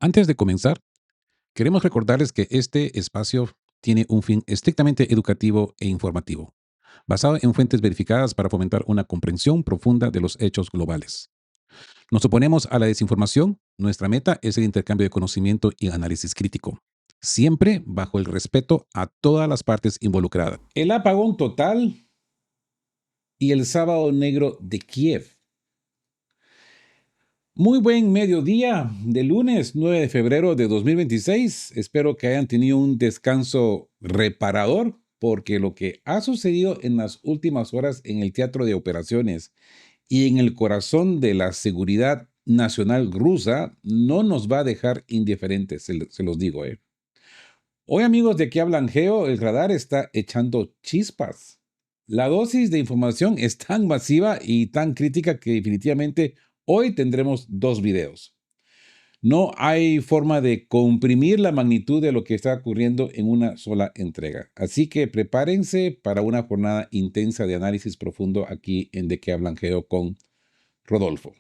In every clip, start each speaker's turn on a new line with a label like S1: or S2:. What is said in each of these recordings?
S1: Antes de comenzar, queremos recordarles que este espacio tiene un fin estrictamente educativo e informativo, basado en fuentes verificadas para fomentar una comprensión profunda de los hechos globales. Nos oponemos a la desinformación. Nuestra meta es el intercambio de conocimiento y análisis crítico, siempre bajo el respeto a todas las partes involucradas.
S2: El apagón total y el sábado negro de Kiev. Muy buen mediodía de lunes 9 de febrero de 2026. Espero que hayan tenido un descanso reparador porque lo que ha sucedido en las últimas horas en el teatro de operaciones y en el corazón de la seguridad nacional rusa no nos va a dejar indiferentes, se los digo. Hoy, amigos, de qué hablan Geo, el radar está echando chispas. La dosis de información es tan masiva y tan crítica que definitivamente hoy tendremos dos videos. No hay forma de comprimir la magnitud de lo que está ocurriendo en una sola entrega. Así que prepárense para una jornada intensa de análisis profundo aquí en De qué hablan Geo con Rodolfo.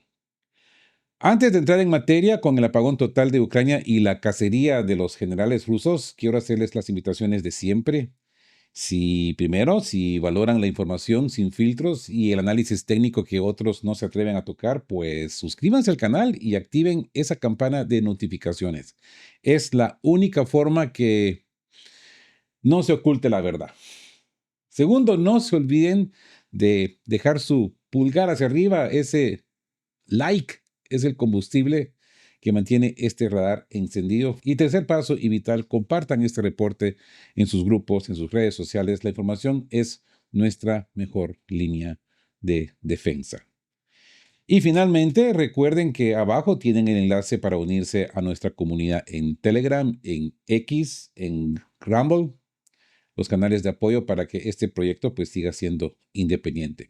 S2: Antes de entrar en materia con el apagón total de Ucrania y la cacería de los generales rusos, quiero hacerles las invitaciones de siempre. Si valoran la información sin filtros y el análisis técnico que otros no se atreven a tocar, pues suscríbanse al canal y activen esa campana de notificaciones. Es la única forma que no se oculte la verdad. Segundo, no se olviden de dejar su pulgar hacia arriba. Ese like es el combustible que mantiene este radar encendido. Y tercer paso y vital, compartan este reporte en sus grupos, en sus redes sociales. La información es nuestra mejor línea de defensa. Y finalmente, recuerden que abajo tienen el enlace para unirse a nuestra comunidad en Telegram, en X, en Rumble, los canales de apoyo para que este proyecto pues siga siendo independiente.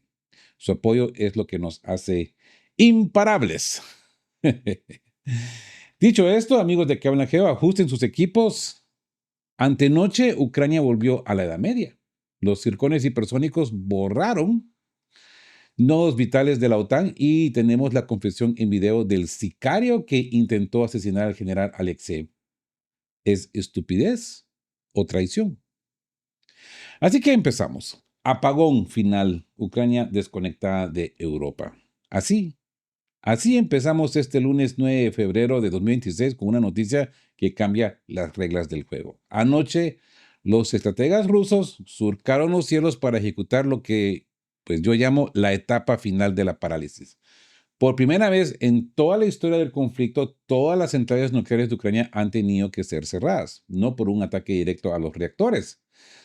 S2: Su apoyo es lo que nos hace imparables. Dicho esto, amigos de que hablan Geo, ajusten sus equipos. Antenoche, Ucrania volvió a la Edad Media. Los circones hipersónicos borraron nodos vitales de la OTAN y tenemos la confesión en video del sicario que intentó asesinar al general Alexei. ¿Es estupidez o traición? Así que empezamos. Apagón final. Ucrania desconectada de Europa. Así empezamos este lunes 9 de febrero de 2026 con una noticia que cambia las reglas del juego. Anoche, los estrategas rusos surcaron los cielos para ejecutar lo que pues yo llamo la etapa final de la parálisis. Por primera vez en toda la historia del conflicto, todas las centrales nucleares de Ucrania han tenido que ser cerradas, no por un ataque directo a los reactores,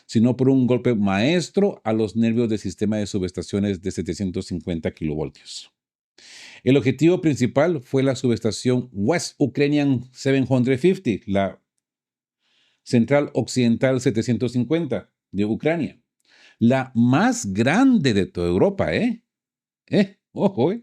S2: sino por un golpe maestro a los nervios del sistema de subestaciones de 750 kilovoltios. El objetivo principal fue la subestación West Ukrainian 750, la Central Occidental 750 de Ucrania, la más grande de toda Europa, Ojo,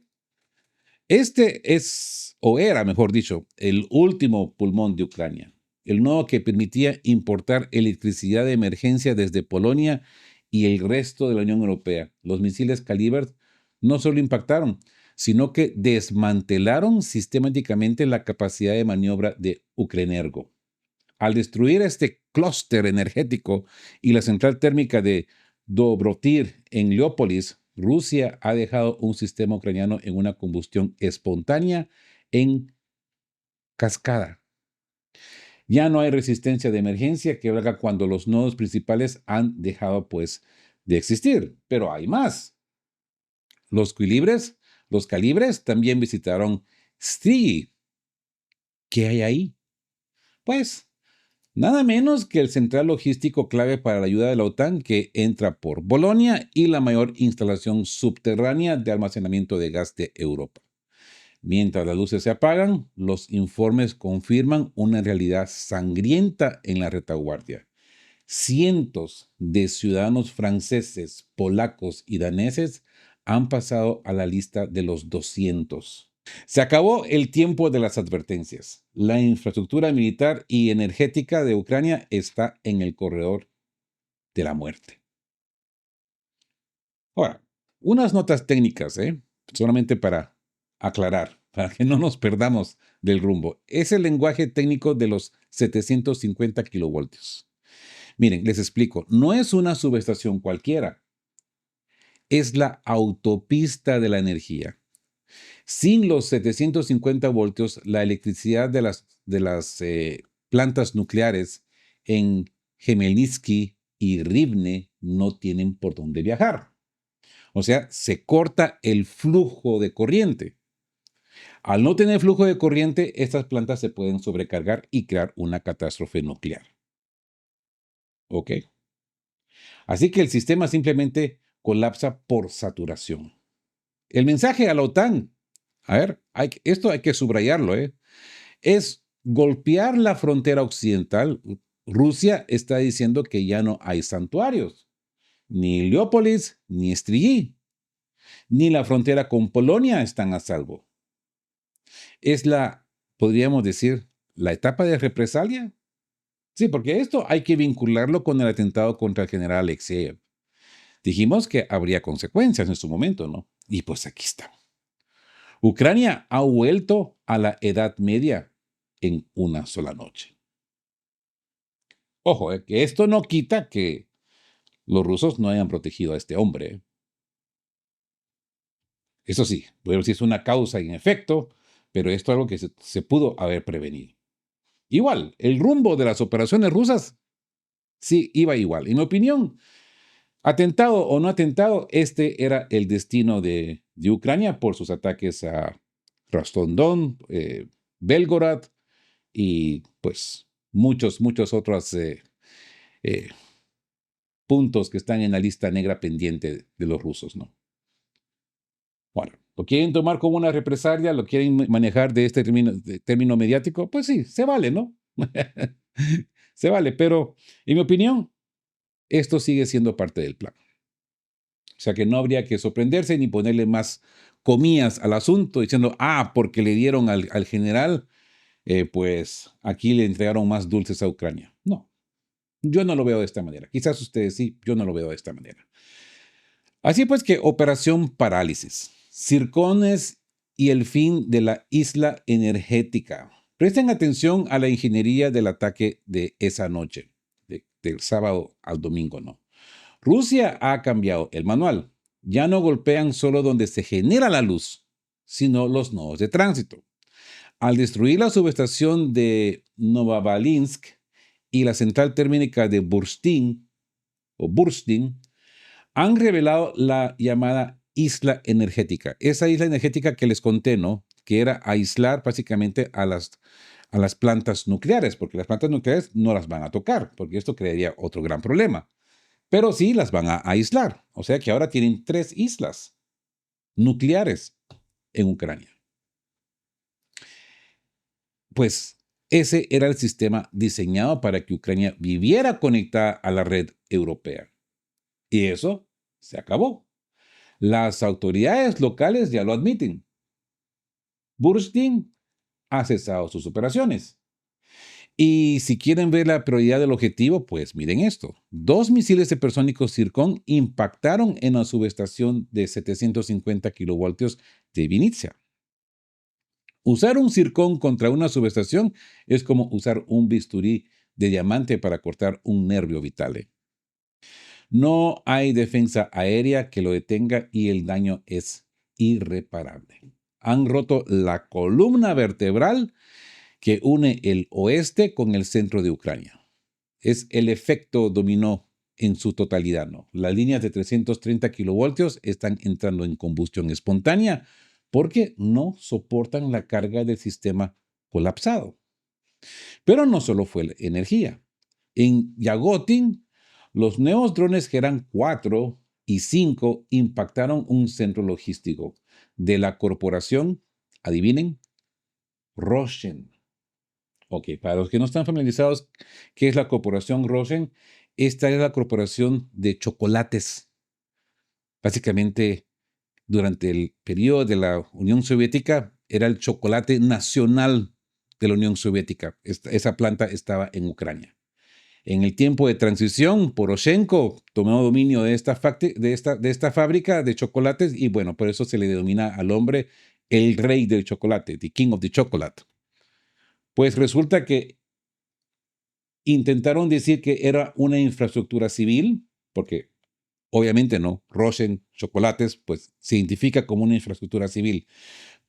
S2: Este es, o era, mejor dicho, el último pulmón de Ucrania, el nodo que permitía importar electricidad de emergencia desde Polonia y el resto de la Unión Europea. Los misiles Kalibr no solo impactaron, sino que desmantelaron sistemáticamente la capacidad de maniobra de Ukrenergo. Al destruir este clúster energético y la central térmica de Dobrotir en Leópolis, Rusia ha dejado un sistema ucraniano en una combustión espontánea en cascada. Ya no hay resistencia de emergencia que valga cuando los nodos principales han dejado pues de existir, pero hay más. Los calibres también visitaron Stry. ¿Qué hay ahí? Pues nada menos que el central logístico clave para la ayuda de la OTAN que entra por Bolonia y la mayor instalación subterránea de almacenamiento de gas de Europa. Mientras las luces se apagan, los informes confirman una realidad sangrienta en la retaguardia. Cientos de ciudadanos franceses, polacos y daneses han pasado a la lista de los 200. Se acabó el tiempo de las advertencias. La infraestructura militar y energética de Ucrania está en el corredor de la muerte. Ahora, unas notas técnicas, solamente para aclarar. para que no nos perdamos del rumbo. Es el lenguaje técnico de los 750 kilovoltios. Miren, les explico, no es una subestación cualquiera, es la autopista de la energía. Sin los 750 voltios, la electricidad de las plantas nucleares en Gemelnitsky y Rivne no tienen por dónde viajar. O sea, se corta el flujo de corriente. Al no tener flujo de corriente, estas plantas se pueden sobrecargar y crear una catástrofe nuclear. ¿Ok? Así que el sistema simplemente colapsa por saturación. El mensaje a la OTAN, a ver, esto hay que subrayarlo, es golpear la frontera occidental. Rusia está diciendo que ya no hay santuarios, ni Leópolis, ni Strigí, ni la frontera con Polonia están a salvo. Es podríamos decir, la etapa de represalia. Sí, porque esto hay que vincularlo con el atentado contra el general Alexeyev. Dijimos que habría consecuencias en su momento, ¿no? Y pues aquí está. Ucrania ha vuelto a la Edad Media en una sola noche. Ojo, que esto no quita que los rusos no hayan protegido a este hombre. Eso sí, podemos decir es una causa y un efecto, pero esto es algo que se pudo haber prevenido. Igual, el rumbo de las operaciones rusas sí iba igual. En mi opinión, atentado o no atentado, este era el destino de Ucrania por sus ataques a Rostov-Don, Belgorod y pues muchos otros puntos que están en la lista negra pendiente de los rusos, ¿no? Bueno, ¿lo quieren tomar como una represalia? ¿Lo quieren manejar de este término mediático? Pues sí, se vale, ¿no? Se vale, pero en mi opinión, esto sigue siendo parte del plan. O sea que no habría que sorprenderse ni ponerle más comillas al asunto diciendo, porque le dieron al general, pues aquí le entregaron más dulces a Ucrania. No, yo no lo veo de esta manera. Quizás ustedes sí, yo no lo veo de esta manera. Así pues que Operación Parálisis, Circones y el fin de la isla energética. Presten atención a la ingeniería del ataque de esa noche, del sábado al domingo, ¿no? Rusia ha cambiado el manual. Ya no golpean solo donde se genera la luz, sino los nodos de tránsito. Al destruir la subestación de Novobalinsk y la central térmica de Burstin, han revelado la llamada isla energética. Esa isla energética que les conté, ¿no? Que era aislar básicamente a las plantas nucleares, porque las plantas nucleares no las van a tocar, porque esto crearía otro gran problema. Pero sí las van a aislar. O sea que ahora tienen 3 islas nucleares en Ucrania. Pues ese era el sistema diseñado para que Ucrania viviera conectada a la red europea. Y eso se acabó. Las autoridades locales ya lo admiten. Burstin ha cesado sus operaciones. Y si quieren ver la prioridad del objetivo, pues miren esto. 2 misiles supersónicos Zircon impactaron en la subestación de 750 kilovoltios de Vinnytsia. Usar un Zircon contra una subestación es como usar un bisturí de diamante para cortar un nervio vital. No hay defensa aérea que lo detenga y el daño es irreparable. Han roto la columna vertebral que une el oeste con el centro de Ucrania. Es el efecto dominó en su totalidad, ¿no? Las líneas de 330 kilovoltios están entrando en combustión espontánea porque no soportan la carga del sistema colapsado. Pero no solo fue la energía. En Yagotin, los nuevos drones que eran 4 y 5 impactaron un centro logístico de la corporación, adivinen, Roshen. Ok, para los que no están familiarizados, ¿qué es la corporación Roshen? Esta es la corporación de chocolates. Básicamente, durante el periodo de la Unión Soviética, era el chocolate nacional de la Unión Soviética. Esa planta estaba en Ucrania. En el tiempo de transición, Poroshenko tomó dominio de esta fábrica de chocolates y bueno, por eso se le denomina al hombre el rey del chocolate, the king of the chocolate. Pues resulta que intentaron decir que era una infraestructura civil, porque obviamente no, Rosen Chocolates, pues se identifica como una infraestructura civil.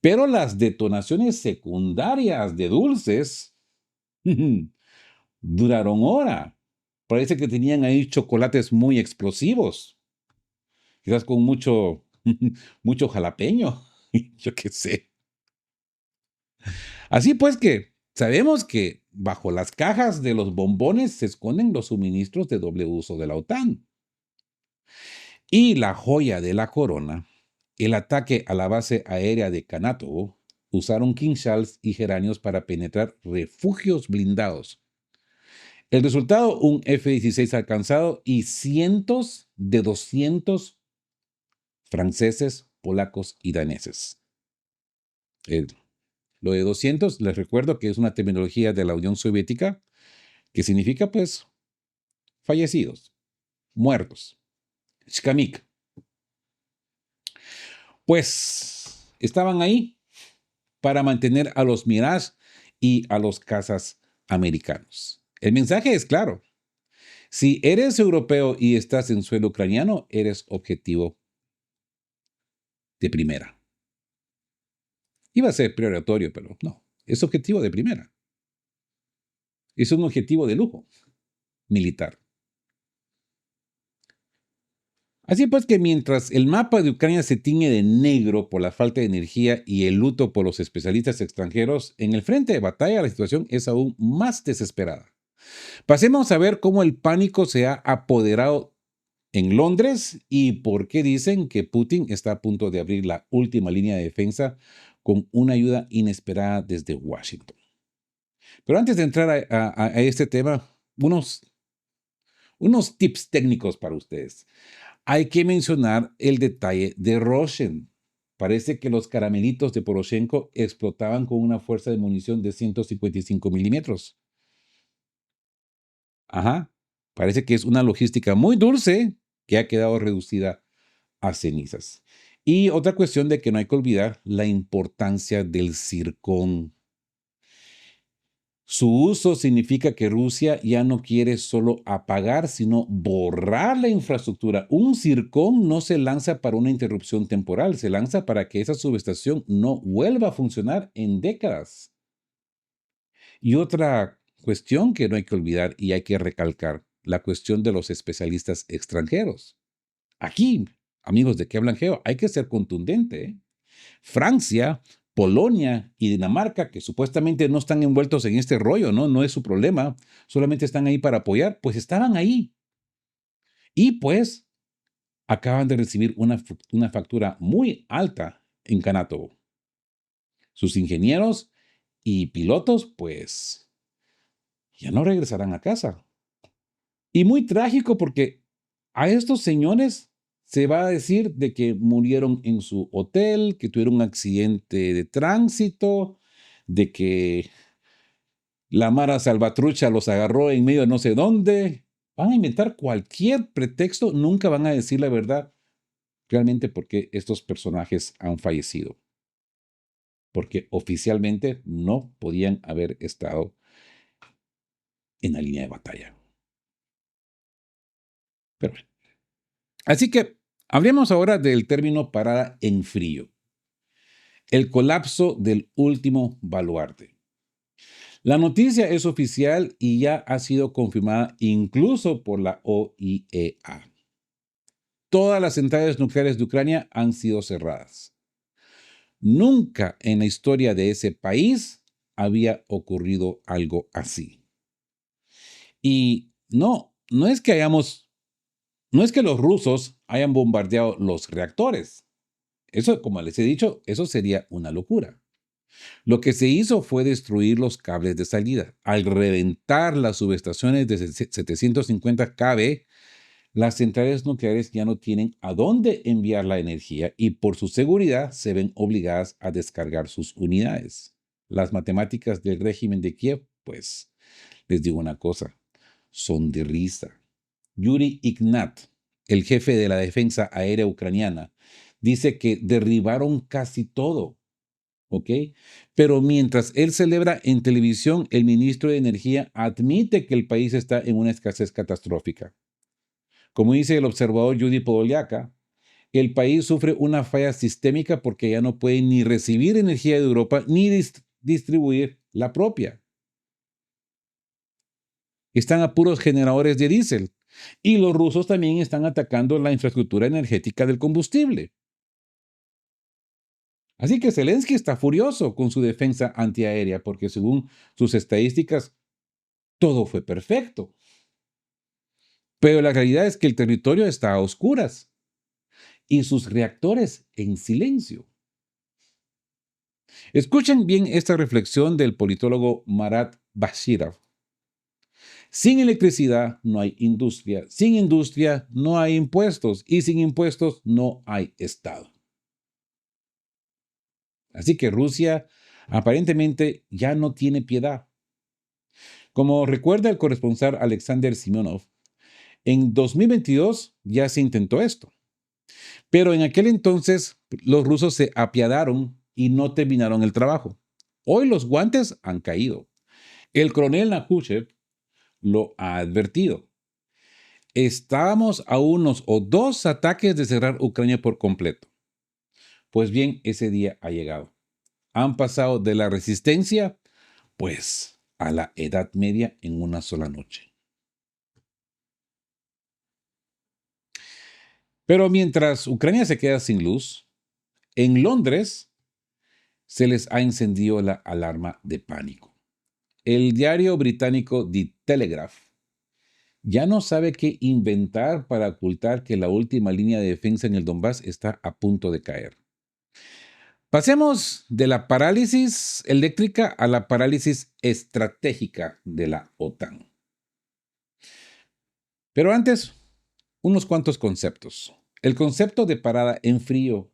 S2: Pero las detonaciones secundarias de dulces duraron hora. Parece que tenían ahí chocolates muy explosivos, quizás con mucho, mucho jalapeño, yo qué sé. Así pues que sabemos que bajo las cajas de los bombones se esconden los suministros de doble uso de la OTAN. Y la joya de la corona, el ataque a la base aérea de Kanatowo, usaron King Charles y geranios para penetrar refugios blindados. El resultado, un F-16 alcanzado y cientos de 200 franceses, polacos y daneses. Lo de 200, les recuerdo que es una terminología de la Unión Soviética que significa, pues, fallecidos, muertos. Shkamik. Pues, estaban ahí para mantener a los Mirage y a los cazas americanos. El mensaje es claro. Si eres europeo y estás en suelo ucraniano, eres objetivo de primera. Iba a ser preoratorio, pero no. Es objetivo de primera. Es un objetivo de lujo militar. Así pues que mientras el mapa de Ucrania se tiñe de negro por la falta de energía y el luto por los especialistas extranjeros, en el frente de batalla la situación es aún más desesperada. Pasemos a ver cómo el pánico se ha apoderado en Londres y por qué dicen que Putin está a punto de abrir la última línea de defensa con una ayuda inesperada desde Washington. Pero antes de entrar a este tema, unos tips técnicos para ustedes. Hay que mencionar el detalle de Roshen. Parece que los caramelitos de Poroshenko explotaban con una fuerza de munición de 155 milímetros. Ajá. Parece que es una logística muy dulce que ha quedado reducida a cenizas. Y otra cuestión de que no hay que olvidar la importancia del zircón. Su uso significa que Rusia ya no quiere solo apagar, sino borrar la infraestructura. Un zircón no se lanza para una interrupción temporal, se lanza para que esa subestación no vuelva a funcionar en décadas. Y otra cuestión que no hay que olvidar y hay que recalcar, la cuestión de los especialistas extranjeros. Aquí, amigos de ¿Qué hablan Geo? Hay que ser contundente, ¿eh? Francia, Polonia y Dinamarca, que supuestamente no están envueltos en este rollo, ¿no? No es su problema, solamente están ahí para apoyar, pues estaban ahí. Y pues acaban de recibir una factura muy alta en Kanatowo. Sus ingenieros y pilotos, pues, ya no regresarán a casa. Y muy trágico porque a estos señores se va a decir de que murieron en su hotel, que tuvieron un accidente de tránsito, de que la Mara Salvatrucha los agarró en medio de no sé dónde. Van a inventar cualquier pretexto, nunca van a decir la verdad realmente porque estos personajes han fallecido. Porque oficialmente no podían haber estado en la línea de batalla. Pero bueno. Así que hablemos ahora del término parada en frío. El colapso del último baluarte. La noticia es oficial y ya ha sido confirmada incluso por la OIEA. Todas las centrales nucleares de Ucrania han sido cerradas. Nunca en la historia de ese país había ocurrido algo así. Y no es que los rusos hayan bombardeado los reactores. Eso, como les he dicho, eso sería una locura. Lo que se hizo fue destruir los cables de salida. Al reventar las subestaciones de 750 kV, las centrales nucleares ya no tienen a dónde enviar la energía y por su seguridad se ven obligadas a descargar sus unidades. Las matemáticas del régimen de Kiev, pues, les digo una cosa, son de risa. Yuri Ignat, el jefe de la defensa aérea ucraniana, dice que derribaron casi todo, ¿ok? Pero mientras él celebra en televisión, el ministro de Energía admite que el país está en una escasez catastrófica. Como dice el observador Judy Podoliaka, el país sufre una falla sistémica porque ya no puede ni recibir energía de Europa ni distribuir la propia. Están a puros generadores de diésel. Y los rusos también están atacando la infraestructura energética del combustible. Así que Zelensky está furioso con su defensa antiaérea porque según sus estadísticas, todo fue perfecto. Pero la realidad es que el territorio está a oscuras y sus reactores en silencio. Escuchen bien esta reflexión del politólogo Marat Bashirov. Sin electricidad no hay industria, sin industria no hay impuestos y sin impuestos no hay Estado. Así que Rusia aparentemente ya no tiene piedad. Como recuerda el corresponsal Alexander Simonov, en 2022 ya se intentó esto, pero en aquel entonces los rusos se apiadaron y no terminaron el trabajo. Hoy los guantes han caído. El coronel Nakhushev lo ha advertido. Estábamos a unos o dos ataques de cerrar Ucrania por completo. Pues bien, ese día ha llegado. Han pasado de la resistencia, pues, a la Edad Media en una sola noche. Pero mientras Ucrania se queda sin luz, en Londres se les ha encendido la alarma de pánico. El diario británico The Telegraph ya no sabe qué inventar para ocultar que la última línea de defensa en el Donbass está a punto de caer. Pasemos de la parálisis eléctrica a la parálisis estratégica de la OTAN. Pero antes, unos cuantos conceptos. El concepto de parada en frío.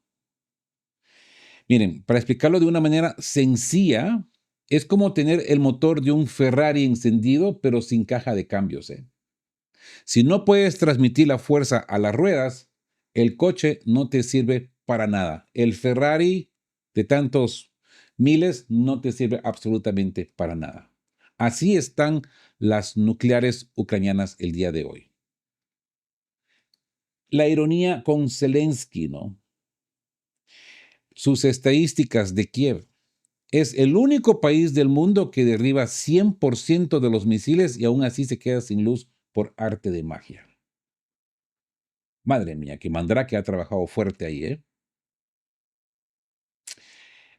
S2: Miren, para explicarlo de una manera sencilla, es como tener el motor de un Ferrari encendido, pero sin caja de cambios. Si no puedes transmitir la fuerza a las ruedas, el coche no te sirve para nada. El Ferrari de tantos miles no te sirve absolutamente para nada. Así están las nucleares ucranianas el día de hoy. La ironía con Zelensky, ¿no? Sus estadísticas de Kiev. Es el único país del mundo que derriba 100% de los misiles y aún así se queda sin luz por arte de magia. Madre mía, que Mandrake ha trabajado fuerte ahí, ¿eh?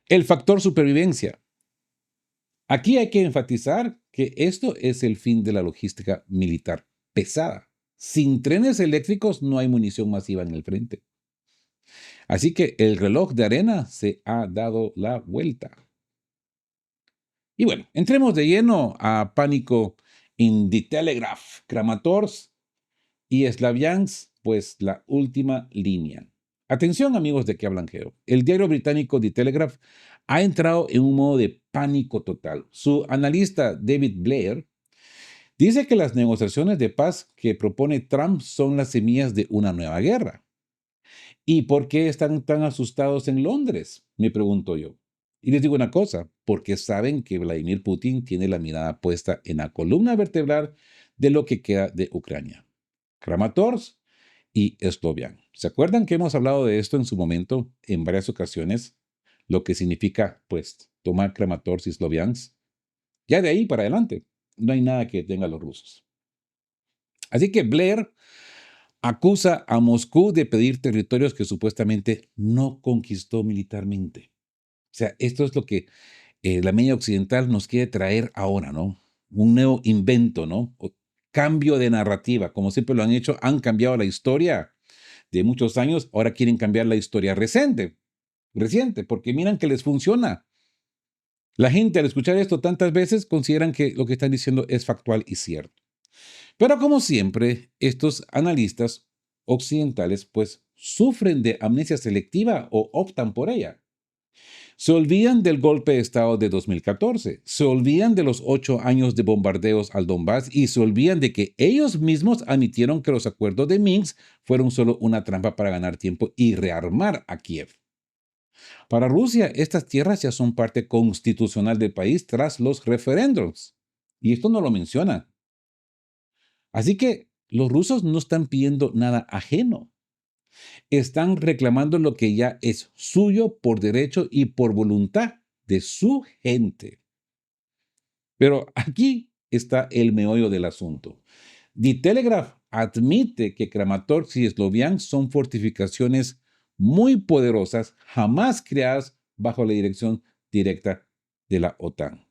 S2: El factor supervivencia. Aquí hay que enfatizar que esto es el fin de la logística militar pesada. Sin trenes eléctricos no hay munición masiva en el frente. Así que el reloj de arena se ha dado la vuelta. Y bueno, entremos de lleno a pánico in the Telegraph, Kramatorsk y Slaviansk, pues la última línea. Atención amigos de Que Hablan Geo. El diario británico The Telegraph ha entrado en un modo de pánico total. Su analista David Blair dice que las negociaciones de paz que propone Trump son las semillas de una nueva guerra. ¿Y por qué están tan asustados en Londres? Me pregunto yo. Y les digo una cosa, porque saben que Vladimir Putin tiene la mirada puesta en la columna vertebral de lo que queda de Ucrania. Kramatorsk y Sloviansk. ¿Se acuerdan que hemos hablado de esto en su momento en varias ocasiones? Lo que significa, pues, tomar Kramatorsk y Sloviansk. Ya de ahí para adelante, no hay nada que detenga a los rusos. Así que Blair acusa a Moscú de pedir territorios que supuestamente no conquistó militarmente. O sea, esto es lo que la media occidental nos quiere traer ahora, ¿no? Un nuevo invento, ¿no? O cambio de narrativa, como siempre lo han hecho, han cambiado la historia de muchos años, ahora quieren cambiar la historia reciente, porque miran que les funciona. La gente al escuchar esto tantas veces consideran que lo que están diciendo es factual y cierto. Pero como siempre, estos analistas occidentales pues sufren de amnesia selectiva o optan por ella. Se olvidan del golpe de Estado de 2014, se olvidan de los 8 años de bombardeos al Donbass y se olvidan de que ellos mismos admitieron que los acuerdos de Minsk fueron solo una trampa para ganar tiempo y rearmar a Kiev. Para Rusia, estas tierras ya son parte constitucional del país tras los referéndums. Y esto no lo menciona. Así que los rusos no están pidiendo nada ajeno. Están reclamando lo que ya es suyo por derecho y por voluntad de su gente. Pero aquí está el meollo del asunto. The Telegraph admite que Kramatorsk y Sloviansk son fortificaciones muy poderosas, jamás creadas bajo la dirección directa de la OTAN.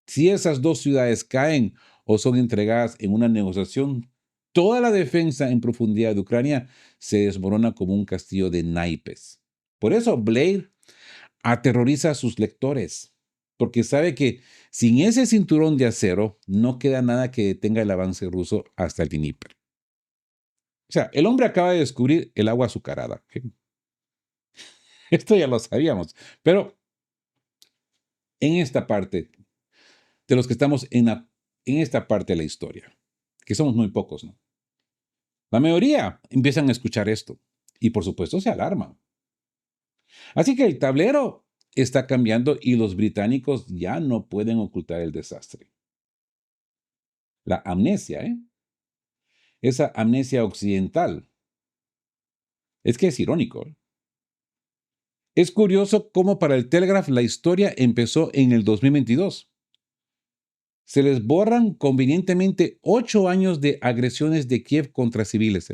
S2: Si esas dos ciudades caen o son entregadas en una negociación, toda la defensa en profundidad de Ucrania se desmorona como un castillo de naipes. Por eso Blair aterroriza a sus lectores, porque sabe que sin ese cinturón de acero no queda nada que detenga el avance ruso hasta el Dnieper. O sea, el hombre acaba de descubrir el agua azucarada. Esto ya lo sabíamos, pero en esta parte, de los que estamos en esta parte de la historia, que somos muy pocos, ¿no? La mayoría empiezan a escuchar esto y por supuesto se alarman. Así que el tablero está cambiando y los británicos ya no pueden ocultar el desastre. La amnesia, esa amnesia occidental. Es que es irónico. Es curioso cómo para el Telegraph la historia empezó en el 2022. Se les borran convenientemente 8 años de agresiones de Kiev contra civiles.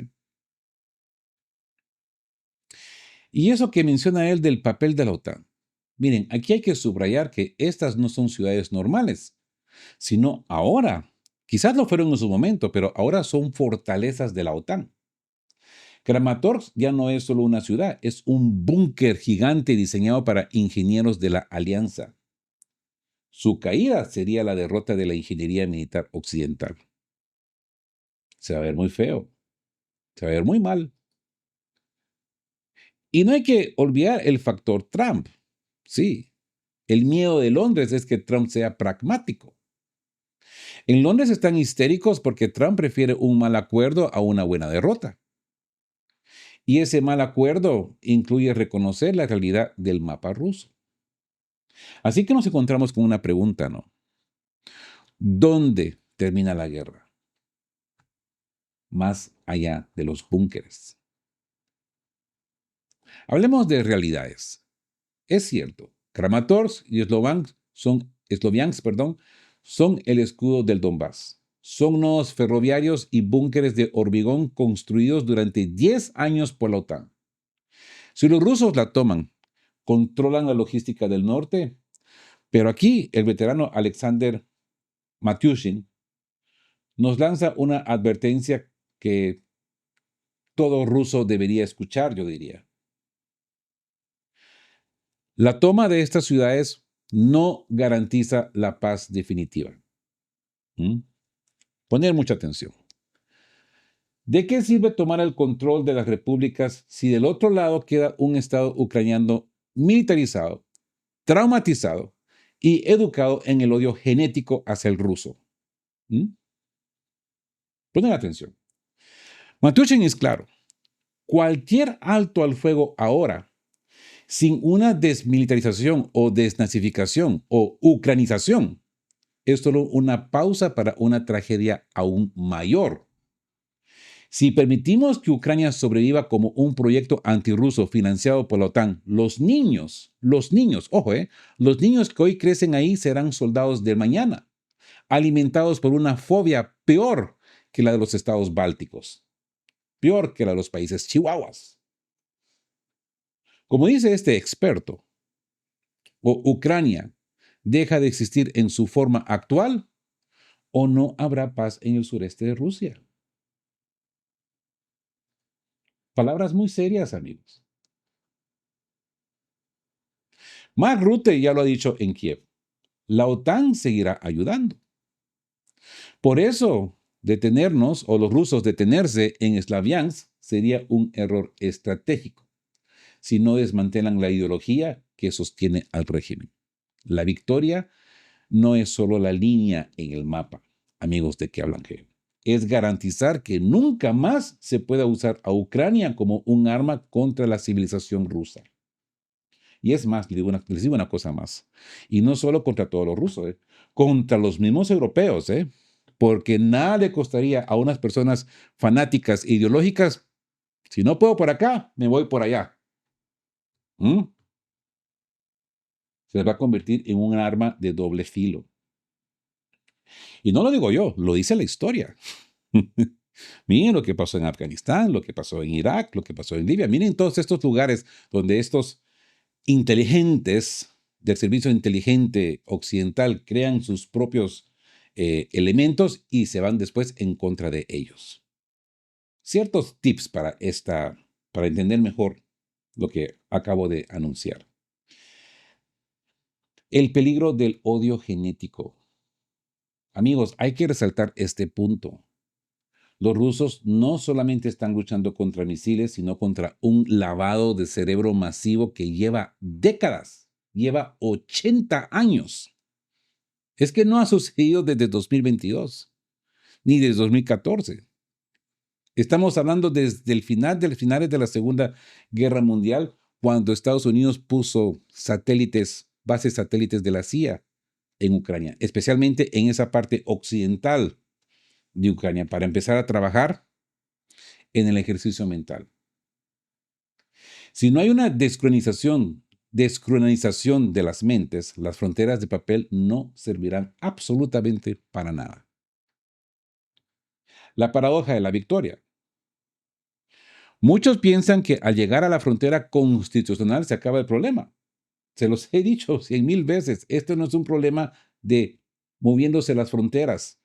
S2: Y eso que menciona él del papel de la OTAN. Miren, aquí hay que subrayar que estas no son ciudades normales, sino ahora, quizás lo fueron en su momento, pero ahora son fortalezas de la OTAN. Kramatorsk ya no es solo una ciudad, es un búnker gigante diseñado para ingenieros de la Alianza. Su caída sería la derrota de la ingeniería militar occidental. Se va a ver muy feo, se va a ver muy mal. Y no hay que olvidar el factor Trump. Sí, el miedo de Londres es que Trump sea pragmático. En Londres están histéricos porque Trump prefiere un mal acuerdo a una buena derrota. Y ese mal acuerdo incluye reconocer la realidad del mapa ruso. Así que nos encontramos con una pregunta, ¿no? ¿Dónde termina la guerra? Más allá de los búnkeres. Hablemos de realidades. Es cierto, Kramatorsk y Sloviansk son el escudo del Donbass. Son nodos ferroviarios y búnkeres de hormigón construidos durante 10 años por la OTAN. Si los rusos la toman, controlan la logística del norte, pero aquí el veterano Alexander Matyushin nos lanza una advertencia que todo ruso debería escuchar, yo diría. La toma de estas ciudades no garantiza la paz definitiva. Poner mucha atención. ¿De qué sirve tomar el control de las repúblicas si del otro lado queda un Estado ucraniano militarizado, traumatizado y educado en el odio genético hacia el ruso? Poner atención. Matushin es claro. Cualquier alto al fuego ahora, sin una desmilitarización o desnazificación o ucranización, es solo una pausa para una tragedia aún mayor. Si permitimos que Ucrania sobreviva como un proyecto antirruso financiado por la OTAN, los niños, ojo, los niños que hoy crecen ahí serán soldados del mañana, alimentados por una fobia peor que la de los estados bálticos, peor que la de los países chihuahuas. Como dice este experto, o Ucrania deja de existir en su forma actual, o no habrá paz en el sureste de Rusia. Palabras muy serias, amigos. Mark Rutte ya lo ha dicho en Kiev. La OTAN seguirá ayudando. Por eso, detenernos o los rusos detenerse en Slaviansk sería un error estratégico si no desmantelan la ideología que sostiene al régimen. La victoria no es solo la línea en el mapa, amigos de que hablan que es garantizar que nunca más se pueda usar a Ucrania como un arma contra la civilización rusa. Y es más, les digo una cosa más. Y no solo contra todos los rusos, contra los mismos europeos, porque nada le costaría a unas personas fanáticas, ideológicas, si no puedo por acá, me voy por allá. ¿Mm? Se les va a convertir en un arma de doble filo. Y no lo digo yo, lo dice la historia. Miren lo que pasó en Afganistán, lo que pasó en Irak, lo que pasó en Libia. Miren todos estos lugares donde estos inteligentes del servicio inteligente occidental crean sus propios elementos y se van después en contra de ellos. Ciertos tips para entender mejor lo que acabo de anunciar. El peligro del odio genético. Amigos, hay que resaltar este punto. Los rusos no solamente están luchando contra misiles, sino contra un lavado de cerebro masivo que lleva décadas, lleva 80 años. Es que no ha sucedido desde 2022, ni desde 2014. Estamos hablando desde el finales de la Segunda Guerra Mundial, cuando Estados Unidos puso bases satélites de la CIA en Ucrania, especialmente en esa parte occidental de Ucrania, para empezar a trabajar en el ejercicio mental. Si no hay una descolonización de las mentes, las fronteras de papel no servirán absolutamente para nada. La paradoja de la victoria. Muchos piensan que al llegar a la frontera constitucional se acaba el problema. Se los he dicho 100,000 veces. Esto no es un problema de moviéndose las fronteras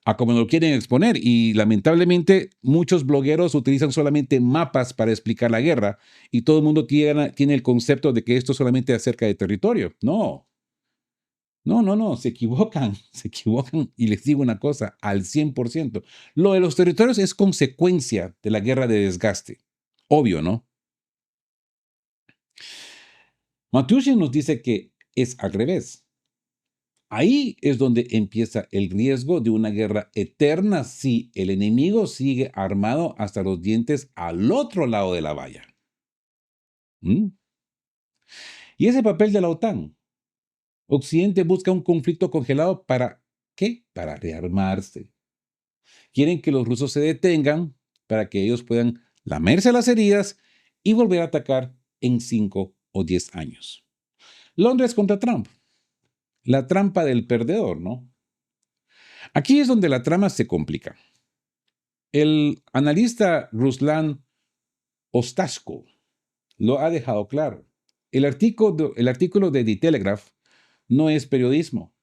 S2: a como lo quieren exponer. Y lamentablemente muchos blogueros utilizan solamente mapas para explicar la guerra y todo el mundo tiene el concepto de que esto solamente acerca de territorio. No, no, se equivocan, se equivocan. Y les digo una cosa, al 100%. Lo de los territorios es consecuencia de la guerra de desgaste. Obvio, ¿no? Matushin nos dice que es al revés. Ahí es donde empieza el riesgo de una guerra eterna si el enemigo sigue armado hasta los dientes al otro lado de la valla. ¿Mm? Y ese papel de la OTAN. Occidente busca un conflicto congelado ¿para qué? Para rearmarse. Quieren que los rusos se detengan para que ellos puedan lamerse las heridas y volver a atacar en 5 o 10 años. Londres contra Trump. La trampa del perdedor, ¿no? Aquí es donde la trama se complica. El analista Ruslan Ostashko lo ha dejado claro. El artículo de The Telegraph no es periodismo,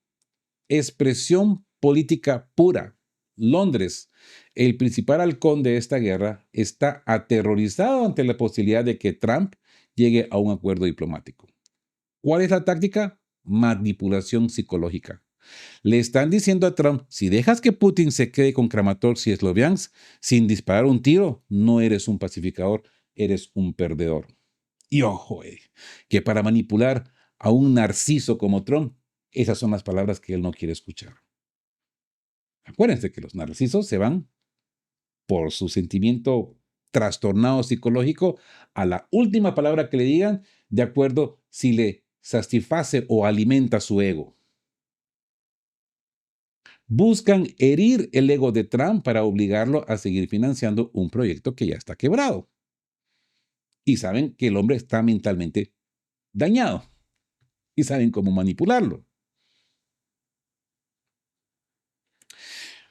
S2: es presión política pura. Londres, el principal halcón de esta guerra, está aterrorizado ante la posibilidad de que Trump llegue a un acuerdo diplomático. ¿Cuál es la táctica? Manipulación psicológica. Le están diciendo a Trump, si dejas que Putin se quede con Kramatorsk y Sloviansk sin disparar un tiro, no eres un pacificador, eres un perdedor. Y ojo, que para manipular a un narciso como Trump, esas son las palabras que él no quiere escuchar. Acuérdense que los narcisos se van por su sentimiento trastornado psicológico a la última palabra que le digan, de acuerdo si le satisface o alimenta su ego. Buscan herir el ego de Trump para obligarlo a seguir financiando un proyecto que ya está quebrado. Y saben que el hombre está mentalmente dañado. Y saben cómo manipularlo.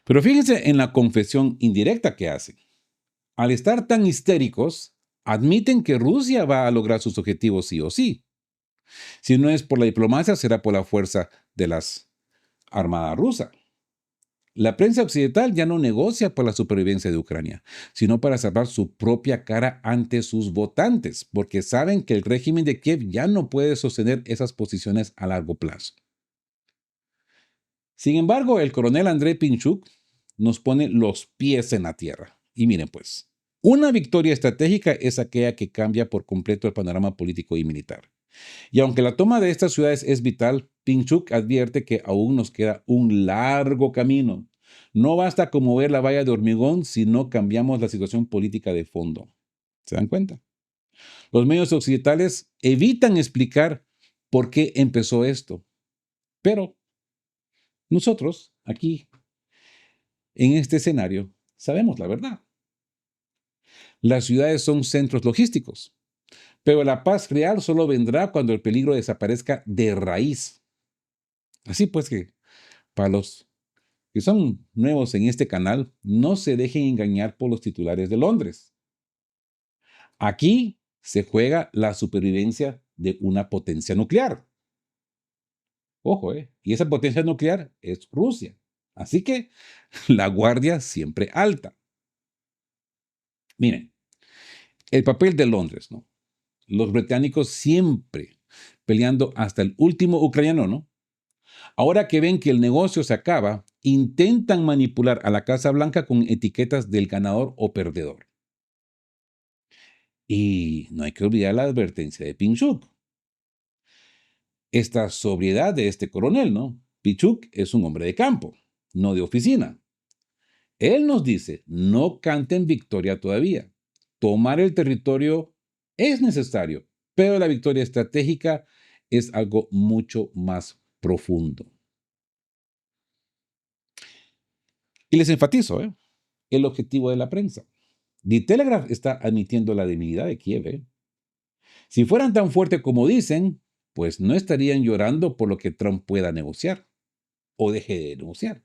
S2: Pero fíjense en la confesión indirecta que hacen. Al estar tan histéricos, admiten que Rusia va a lograr sus objetivos sí o sí. Si no es por la diplomacia, será por la fuerza de las armadas rusas. La prensa occidental ya no negocia por la supervivencia de Ucrania, sino para salvar su propia cara ante sus votantes, porque saben que el régimen de Kiev ya no puede sostener esas posiciones a largo plazo. Sin embargo, el coronel Andrei Pinchuk nos pone los pies en la tierra. Y miren pues, una victoria estratégica es aquella que cambia por completo el panorama político y militar. Y aunque la toma de estas ciudades es vital, Pinchuk advierte que aún nos queda un largo camino. No basta con mover la valla de hormigón si no cambiamos la situación política de fondo. ¿Se dan cuenta? Los medios occidentales evitan explicar por qué empezó esto, pero nosotros, aquí, en este escenario, sabemos la verdad. Las ciudades son centros logísticos, pero la paz real solo vendrá cuando el peligro desaparezca de raíz. Así pues que, para los que son nuevos en este canal, no se dejen engañar por los titulares de Londres. Aquí se juega la supervivencia de una potencia nuclear. Ojo, y esa potencia nuclear es Rusia. Así que la guardia siempre alta. Miren, el papel de Londres, ¿no? Los británicos siempre peleando hasta el último ucraniano, ¿no? Ahora que ven que el negocio se acaba, intentan manipular a la Casa Blanca con etiquetas del ganador o perdedor. Y no hay que olvidar la advertencia de Pinchuk. Esta sobriedad de este coronel, ¿no? Pinchuk es un hombre de campo, no de oficina. Él nos dice, no canten victoria todavía. Tomar el territorio es necesario, pero la victoria estratégica es algo mucho más profundo. Y les enfatizo, el objetivo de la prensa. The Telegraph está admitiendo la debilidad de Kiev. Si fueran tan fuertes como dicen, pues no estarían llorando por lo que Trump pueda negociar o deje de negociar.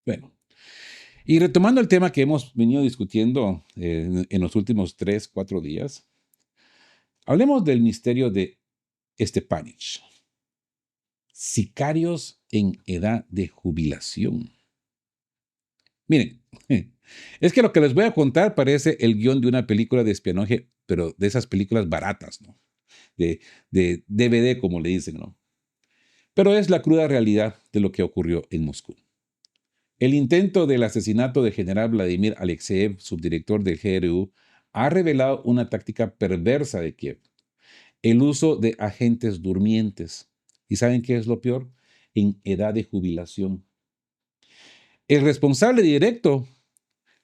S2: Bueno, y retomando el tema que hemos venido discutiendo en los últimos 3, 4 días, hablemos del misterio de Stepanich. Sicarios en edad de jubilación. Miren, es que lo que les voy a contar parece el guión de una película de espionaje, pero de esas películas baratas, ¿no? De DVD, como le dicen, ¿no? Pero es la cruda realidad de lo que ocurrió en Moscú. El intento del asesinato del general Vladimir Alexeyev, subdirector del GRU, ha revelado una táctica perversa de Kiev, el uso de agentes durmientes. ¿Y saben qué es lo peor? En edad de jubilación. El responsable directo,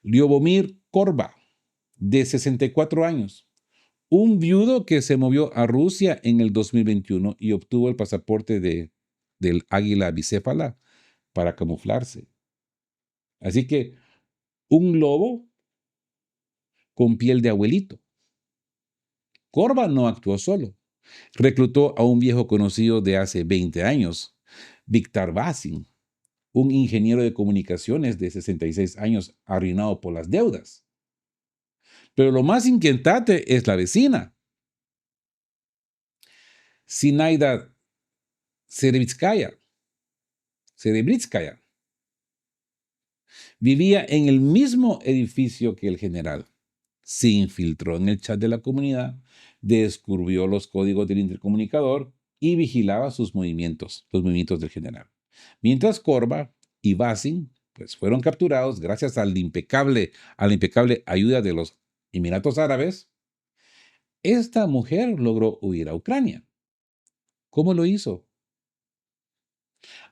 S2: Lyubomir Korba, de 64 años, un viudo que se movió a Rusia en el 2021 y obtuvo el pasaporte del águila bicéfala para camuflarse. Así que un lobo con piel de abuelito. Korba no actuó solo. Reclutó a un viejo conocido de hace 20 años, Viktor Basin, un ingeniero de comunicaciones de 66 años arruinado por las deudas. Pero lo más inquietante es la vecina, Zinaida Serebritskaya. Vivía en el mismo edificio que el general. Se infiltró en el chat de la comunidad, descubrió los códigos del intercomunicador y vigilaba sus movimientos, los movimientos del general. Mientras Korba y Basin pues, fueron capturados gracias a la impecable ayuda de los Emiratos Árabes, esta mujer logró huir a Ucrania. ¿Cómo lo hizo?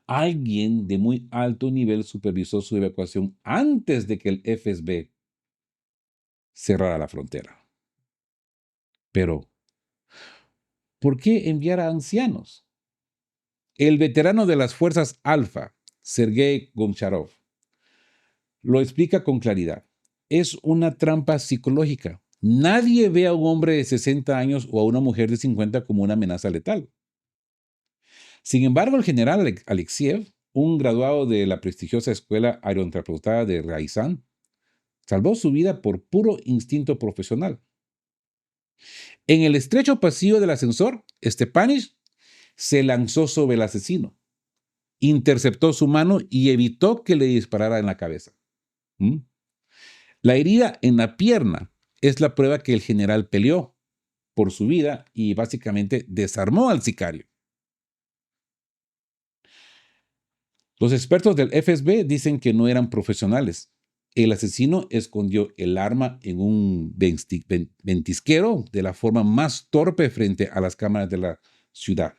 S2: Alguien de muy alto nivel supervisó su evacuación antes de que el FSB cerrara la frontera. Pero, ¿por qué enviar a ancianos? El veterano de las fuerzas Alfa, Sergei Goncharov, lo explica con claridad. Es una trampa psicológica. Nadie ve a un hombre de 60 años o a una mujer de 50 como una amenaza letal. Sin embargo, el general Alexiev, un graduado de la prestigiosa escuela aerontransportada de Ryazan, salvó su vida por puro instinto profesional. En el estrecho pasillo del ascensor, Stepanich se lanzó sobre el asesino, interceptó su mano y evitó que le disparara en la cabeza. ¿Mm? La herida en la pierna es la prueba que el general peleó por su vida y básicamente desarmó al sicario. Los expertos del FSB dicen que no eran profesionales. El asesino escondió el arma en un ventisquero de la forma más torpe frente a las cámaras de la ciudad.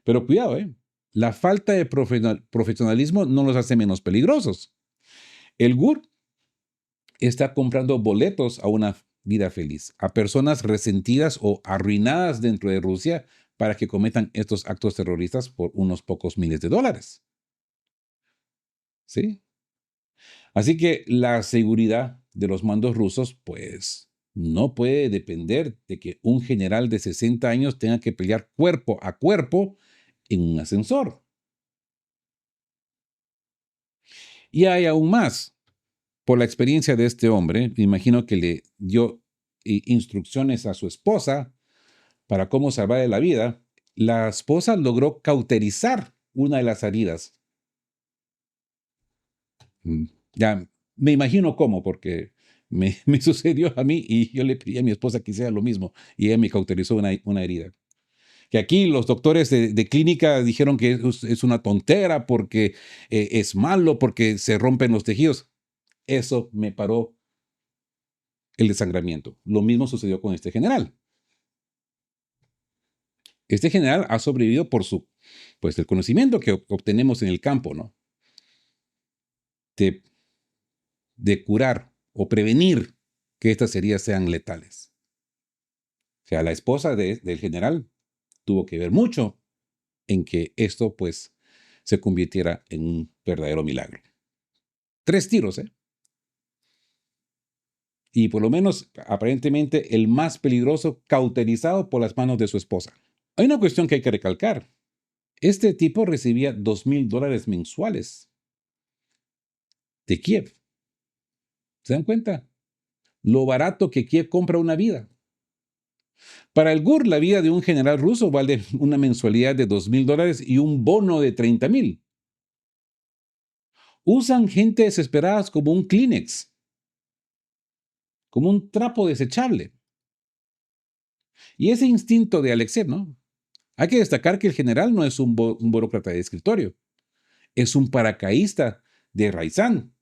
S2: Pero cuidado, la falta de profesionalismo no los hace menos peligrosos. El GUR está comprando boletos a una vida feliz, a personas resentidas o arruinadas dentro de Rusia para que cometan estos actos terroristas por unos pocos miles de dólares. ¿Sí? Así que la seguridad de los mandos rusos, pues, no puede depender de que un general de 60 años tenga que pelear cuerpo a cuerpo en un ascensor. Y hay aún más. Por la experiencia de este hombre, me imagino que le dio instrucciones a su esposa para cómo salvarle la vida. La esposa logró cauterizar una de las heridas. Mm, Ya me imagino cómo, porque me sucedió a mí y yo le pedí a mi esposa que hiciera lo mismo y ella me cauterizó una herida. Que aquí los doctores de clínica dijeron que es una tontera porque es malo, porque se rompen los tejidos. Eso me paró el desangramiento. Lo mismo sucedió con este general. Este general ha sobrevivido por pues, el conocimiento que obtenemos en el campo, ¿no? De, de curar o prevenir que estas heridas sean letales. O sea, la esposa del general tuvo que ver mucho en que esto, pues, se convirtiera en un verdadero milagro. 3 tiros, ¿eh? Y por lo menos, aparentemente, el más peligroso cauterizado por las manos de su esposa. Hay una cuestión que hay que recalcar. Este tipo recibía $2,000 mensuales de Kiev. ¿Se dan cuenta? Lo barato que Kiev compra una vida. Para el GUR, la vida de un general ruso vale una mensualidad de $2,000 y un bono de 30,000. Usan gente desesperada como un Kleenex, como un trapo desechable. Y ese instinto de Alexei, ¿no? Hay que destacar que el general no es un burócrata de escritorio, es un paracaísta de Raizán.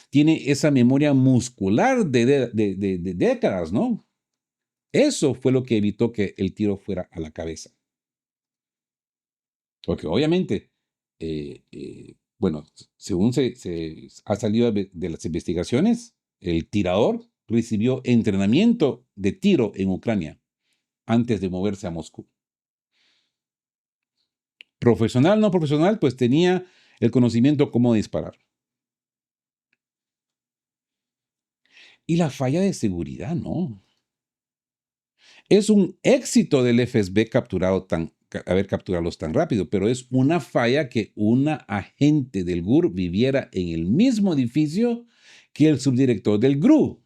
S2: Tiene esa memoria muscular de décadas, ¿no? Eso fue lo que evitó que el tiro fuera a la cabeza. Porque obviamente, bueno, según se ha salido de las investigaciones, el tirador recibió entrenamiento de tiro en Ucrania antes de moverse a Moscú. Profesional, no profesional, pues tenía el conocimiento cómo disparar. Y la falla de seguridad, no. Es un éxito del FSB haber capturados tan rápido, pero es una falla que una agente del GUR viviera en el mismo edificio que el subdirector del GRU.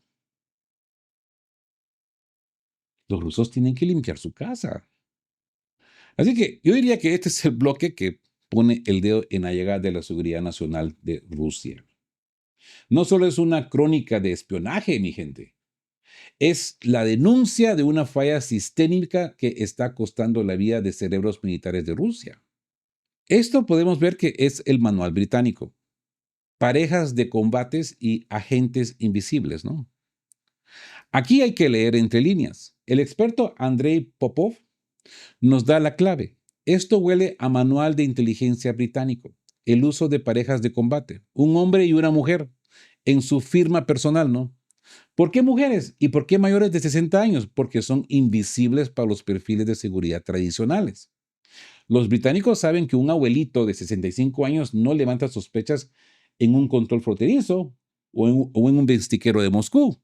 S2: Los rusos tienen que limpiar su casa. Así que yo diría que este es el bloque que pone el dedo en la llegada de la seguridad nacional de Rusia. No solo es una crónica de espionaje, mi gente. Es la denuncia de una falla sistémica que está costando la vida de cerebros militares de Rusia. Esto podemos ver que es el manual británico. Parejas de combates y agentes invisibles, ¿no? Aquí hay que leer entre líneas. El experto Andrei Popov nos da la clave. Esto huele a manual de inteligencia británico. El uso de parejas de combate. Un hombre y una mujer en su firma personal, ¿no? ¿Por qué mujeres? ¿Y por qué mayores de 60 años? Porque son invisibles para los perfiles de seguridad tradicionales. Los británicos saben que un abuelito de 65 años no levanta sospechas en un control fronterizo o en un vestiquero de Moscú.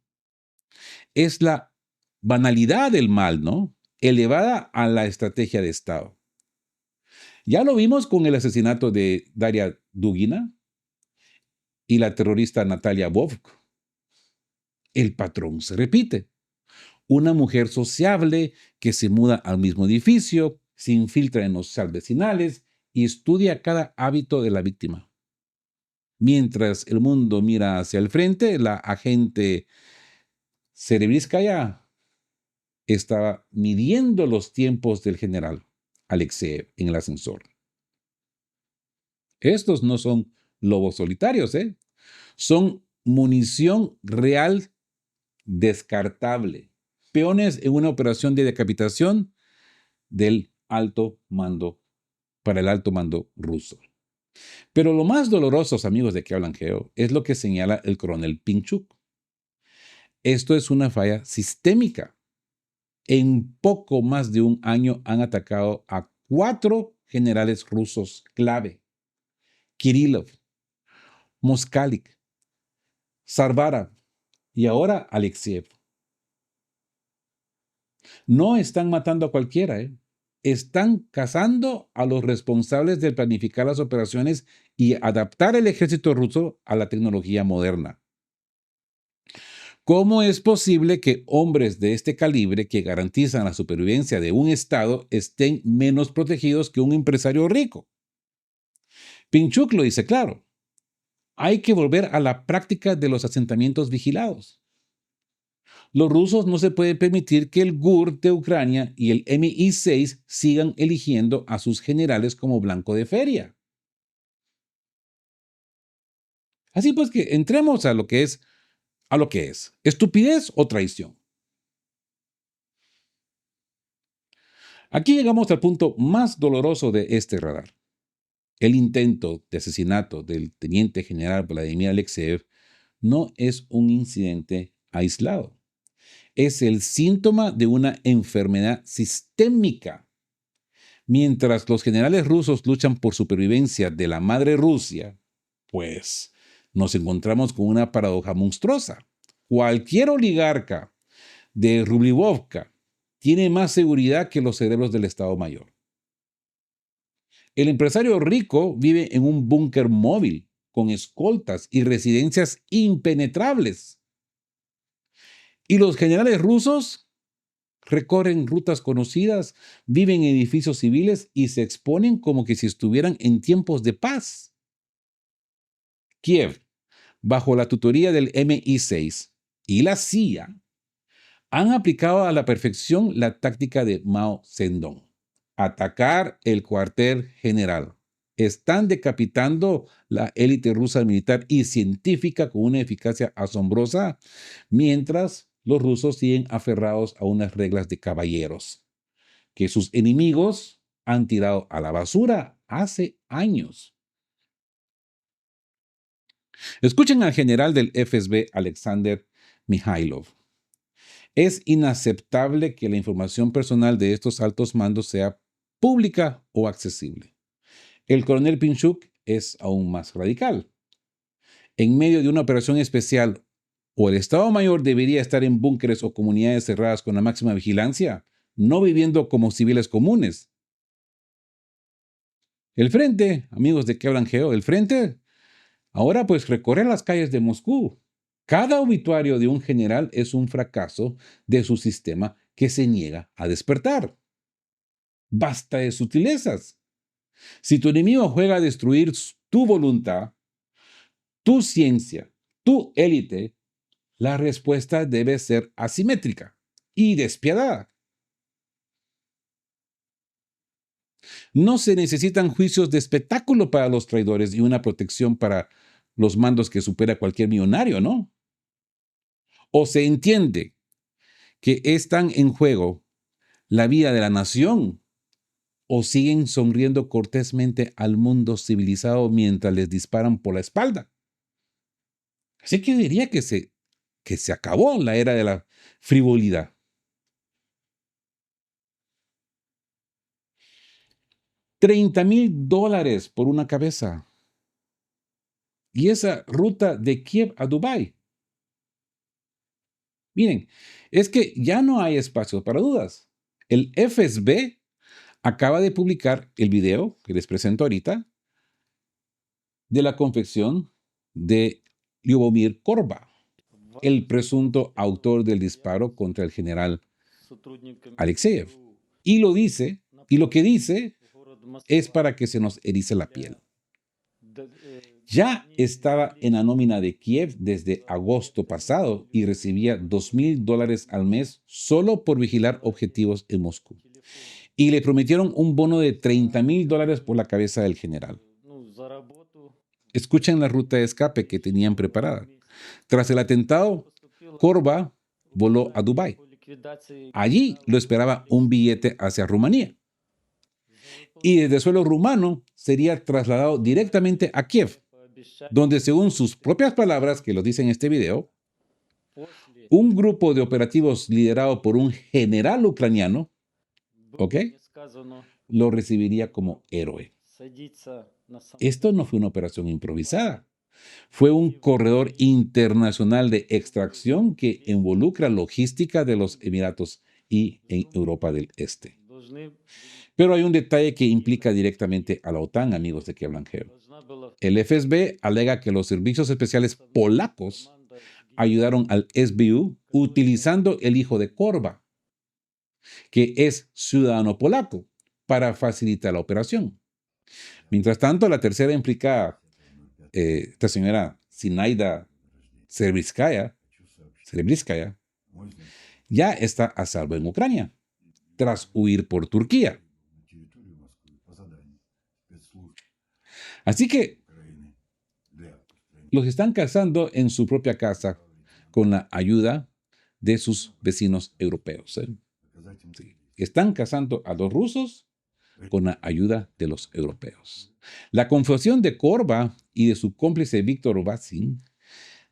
S2: Es la banalidad del mal, ¿no? Elevada a la estrategia de Estado. Ya lo vimos con el asesinato de Daria Dugina y la terrorista Natalia Vovk. El patrón se repite. Una mujer sociable que se muda al mismo edificio, se infiltra en los chats vecinales y estudia cada hábito de la víctima. Mientras el mundo mira hacia el frente, la agente Serebryskaya estaba midiendo los tiempos del general Alexeyev en el ascensor. Estos no son lobos solitarios, ¿eh? Son munición real descartable. Peones en una operación de decapitación del alto mando, para el alto mando ruso. Pero lo más doloroso, amigos de que hablan Geo, es lo que señala el coronel Pinchuk. Esto es una falla sistémica. En poco más de un año han atacado a 4 generales rusos clave: Kirillov, Moskalik, Sarvarov y ahora Alexeyev. No están matando a cualquiera, ¿eh? Están cazando a los responsables de planificar las operaciones y adaptar el ejército ruso a la tecnología moderna. ¿Cómo es posible que hombres de este calibre, que garantizan la supervivencia de un Estado, estén menos protegidos que un empresario rico? Pinchuk lo dice claro. Hay que volver a la práctica de los asentamientos vigilados. Los rusos no se pueden permitir que el GUR de Ucrania y el MI6 sigan eligiendo a sus generales como blanco de feria. Así pues que entremos a lo que es estupidez o traición. Aquí llegamos al punto más doloroso de este radar. El intento de asesinato del teniente general Vladimir Alexeyev no es un incidente aislado. Es el síntoma de una enfermedad sistémica. Mientras los generales rusos luchan por supervivencia de la madre Rusia, pues nos encontramos con una paradoja monstruosa. Cualquier oligarca de Rublivovka tiene más seguridad que los cerebros del Estado Mayor. El empresario rico vive en un búnker móvil, con escoltas y residencias impenetrables. Y los generales rusos recorren rutas conocidas, viven en edificios civiles y se exponen como que si estuvieran en tiempos de paz. Kiev, bajo la tutoría del MI6 y la CIA, han aplicado a la perfección la táctica de Mao Zedong: atacar el cuartel general. Están decapitando la élite rusa militar y científica con una eficacia asombrosa, mientras los rusos siguen aferrados a unas reglas de caballeros que sus enemigos han tirado a la basura hace años. Escuchen al general del FSB, Alexander Mikhailov. Es inaceptable que la información personal de estos altos mandos sea pública o accesible. El coronel Pinchuk es aún más radical. En medio de una operación especial, o el Estado Mayor debería estar en búnkeres o comunidades cerradas con la máxima vigilancia, no viviendo como civiles comunes. El frente, amigos de que hablan Geo, el frente ahora pues recorre las calles de Moscú. Cada obituario de un general es un fracaso de su sistema que se niega a despertar. Basta de sutilezas. Si tu enemigo juega a destruir tu voluntad, tu ciencia, tu élite, la respuesta debe ser asimétrica y despiadada. No se necesitan juicios de espectáculo para los traidores y una protección para los mandos que supera cualquier millonario, ¿no? O se entiende que están en juego la vida de la nación, o siguen sonriendo cortésmente al mundo civilizado mientras les disparan por la espalda. Así que diría que se acabó la era de la frivolidad. $30,000 por una cabeza. Y esa ruta de Kiev a Dubái. Miren, es que ya no hay espacio para dudas. El FSB acaba de publicar el video que les presento ahorita de la confección de Lyubomir Korba, el presunto autor del disparo contra el general Alexeyev. Y lo que dice es para que se nos erice la piel. Ya estaba en la nómina de Kiev desde agosto pasado y recibía $2,000 al mes solo por vigilar objetivos en Moscú. Y le prometieron un bono de $30,000 por la cabeza del general. Escuchen la ruta de escape que tenían preparada. Tras el atentado, Korba voló a Dubái. Allí lo esperaba un billete hacia Rumanía. y desde suelo rumano sería trasladado directamente a Kiev, donde según sus propias palabras, que lo dice en este video, un grupo de operativos liderado por un general ucraniano, ¿ok?, lo recibiría como héroe. Esto no fue una operación improvisada. Fue un corredor internacional de extracción que involucra logística de los Emiratos y en Europa del Este. Pero hay un detalle que implica directamente a la OTAN, amigos de que hablan Geo. El FSB alega que los servicios especiales polacos ayudaron al SBU utilizando el hijo de Korba, que es ciudadano polaco, para facilitar la operación. Mientras tanto, la tercera implicada, esta señora Zinaida Serebryskaya, ya está a salvo en Ucrania, tras huir por Turquía. Así que los están cazando en su propia casa con la ayuda de sus vecinos europeos. Sí. Están cazando a los rusos con la ayuda de los europeos. La confesión de Korba y de su cómplice Víctor Vatsin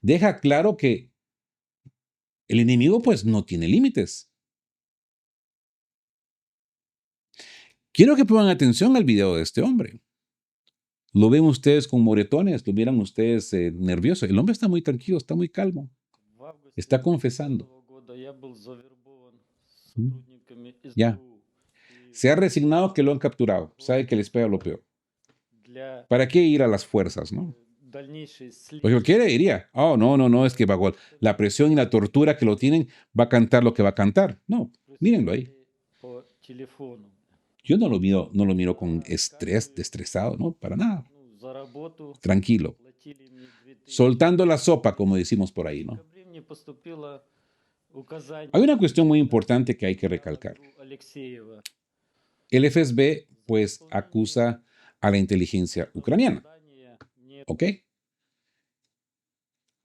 S2: deja claro que el enemigo pues no tiene límites. Quiero que pongan atención al video de este hombre. Lo ven ustedes con moretones, lo miran ustedes nervioso. El hombre está muy tranquilo, está muy calmo. Está confesando. Ya. Se ha resignado que lo han capturado. Sabe que le espera lo peor. ¿Para qué ir a las fuerzas, no? Pues lo quiere, iría. Oh, no, es que bajo la presión y la tortura que lo tienen, va a cantar lo que va a cantar. No, mírenlo ahí. Yo no lo miro con estrés, estresado, no, para nada. Tranquilo. Soltando la sopa, como decimos por ahí, ¿no? Hay una cuestión muy importante que hay que recalcar. El FSB, pues, acusa a la inteligencia ucraniana. ¿Ok?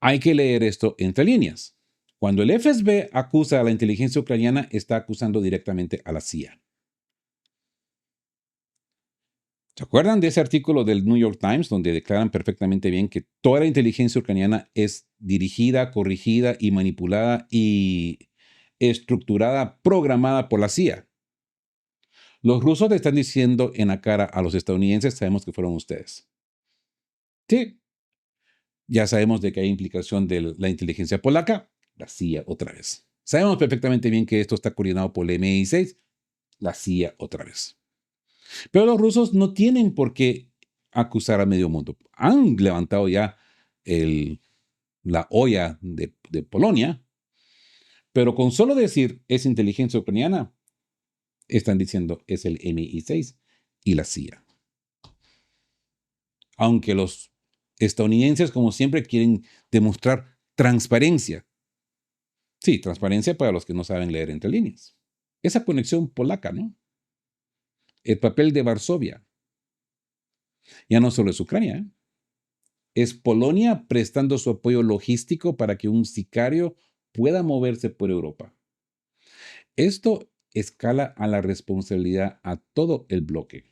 S2: Hay que leer esto entre líneas. Cuando el FSB acusa a la inteligencia ucraniana, está acusando directamente a la CIA. ¿Se acuerdan de ese artículo del New York Times donde declaran perfectamente bien que toda la inteligencia ucraniana es dirigida, corrigida y manipulada y estructurada, programada por la CIA? Los rusos le están diciendo en la cara a los estadounidenses, sabemos que fueron ustedes. Sí, ya sabemos de que hay implicación de la inteligencia polaca, la CIA otra vez. Sabemos perfectamente bien que esto está coordinado por el MI6, la CIA otra vez. Pero los rusos no tienen por qué acusar a medio mundo. Han levantado ya la olla de Polonia, pero con solo decir es inteligencia ucraniana, están diciendo es el MI6 y la CIA. Aunque los estadounidenses, como siempre, quieren demostrar transparencia. Sí, transparencia para los que no saben leer entre líneas. Esa conexión polaca, ¿no? El papel de Varsovia. Ya no solo es Ucrania, ¿eh? Es Polonia prestando su apoyo logístico para que un sicario pueda moverse por Europa. Esto escala a la responsabilidad a todo el bloque.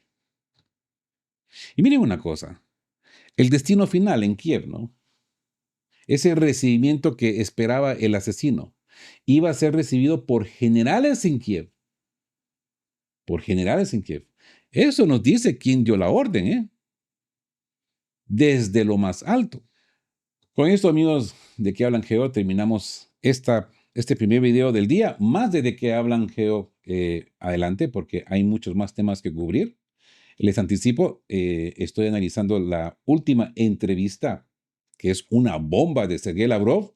S2: Y miren una cosa, el destino final en Kiev, ¿no? Ese recibimiento que esperaba el asesino iba a ser recibido por generales en Kiev. Por generales en Kiev. Eso nos dice quién dio la orden, ¿eh? Desde lo más alto. Con esto, amigos de Que Hablan Geo, terminamos este primer video del día. Más de Que Hablan Geo adelante, porque hay muchos más temas que cubrir. Les anticipo, estoy analizando la última entrevista, que es una bomba de Sergei Lavrov.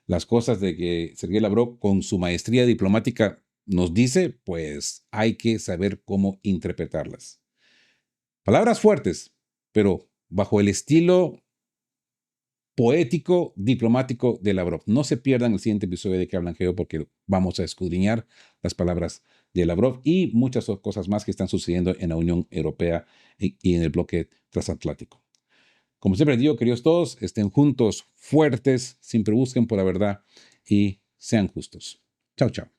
S2: Las cosas de que Sergei Lavrov, con su maestría diplomática, nos dice, pues hay que saber cómo interpretarlas. Palabras fuertes, pero bajo el estilo poético, diplomático de Lavrov. No se pierdan el siguiente episodio de Que Hablan Geo porque vamos a escudriñar las palabras de Lavrov y muchas cosas más que están sucediendo en la Unión Europea y en el bloque transatlántico. Como siempre digo, queridos todos, estén juntos, fuertes, siempre busquen por la verdad y sean justos. Chao, chao.